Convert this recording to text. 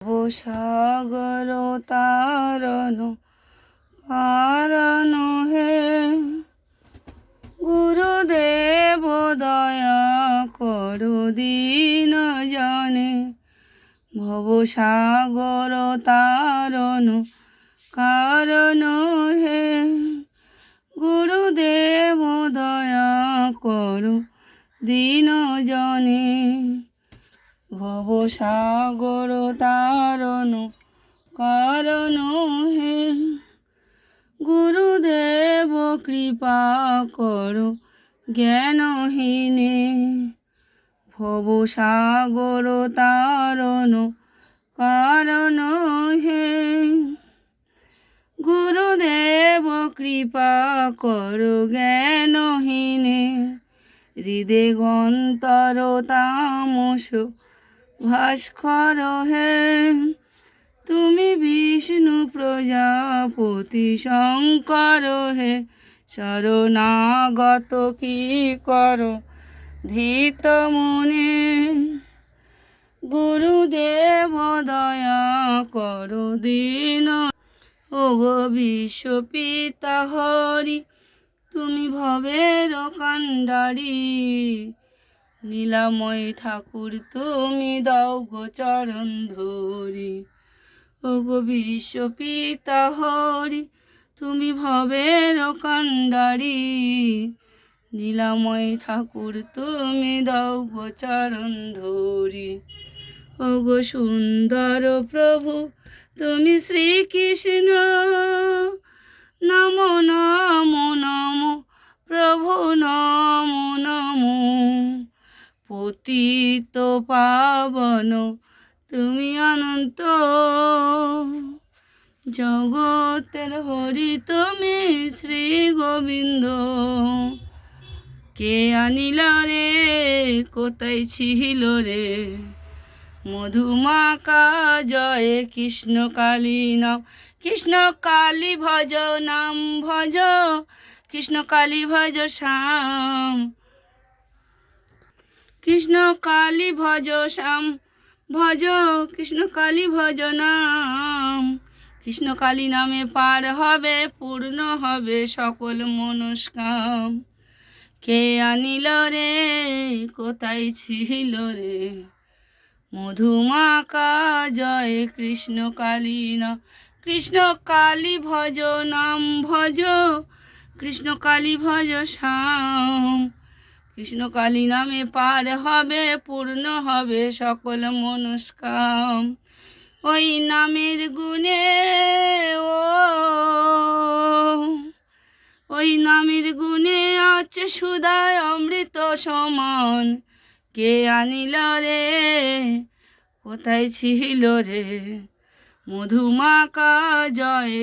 সাগর তারণ কারণ হে গুরুদেব দয়া করো দীন জনে। ভবসাগর তারণ কারণ হে গুরুদেব দয়া করো দীন জনে। ভবসাগর তারণ কারণ হে গুরুদেব কৃপা করো জ্ঞানহীনে। ভবসাগর তারণ কারণ হে গুরুদেব কৃপা করো জ্ঞানহীনে। হৃদয়গন্তর তামস ভাস্কর হে তুমি বিষ্ণু প্রজাপতি শঙ্কর হে। শরণাগত কি করো ধীত মনে গুরুদেব দয়া করো দীন। ওগো বিশ্বপিতা হরি তুমি ভবের কাণ্ডারি। নীলাময় ঠাকুর তুমি দাও গো চরণ ধরি। ওগো বিশ্বপিতা হরি তুমি ভবের কাণ্ডারি। নীলাময় ঠাকুর তুমি দাও গো চরণ ধরি। ওগো সুন্দর প্রভু তুমি শ্রীকৃষ্ণ। নমো নমো নমো প্রভু নমো নমো। পতিত পাবন তুমি অনন্ত। জগতের হরি তুমি শ্রী গোবিন্দ। কে আনিল রে কোথায় ছিল রে মধুমাকা জয় কৃষ্ণ কালী নাম। কৃষ্ণ কালী ভজ নাম ভজ কৃষ্ণ কালী ভজ শ্যাম। কৃষ্ণ কালী ভজ শ্যাম ভজ কৃষ্ণ কালী ভজ নাম। কৃষ্ণ কালী নামে পার হবে পূর্ণ হবে সকল মনস্কাম। কে আনিল রে কোথায় ছিল রে মধুমাকা জয় কৃষ্ণ কালী নাম। কৃষ্ণ কালী ভজ নাম ভজ কৃষ্ণ কালী ভজ শ্যাম। কৃষ্ণ কালী নামে পার হবে পূর্ণ হবে সকল মনস্কাম। ওই নামের গুণে ওই নামের গুণে আছে সুধায় অমৃত সমান। কে আনিল রে কোথায় ছিল রে মধুমাকা জয়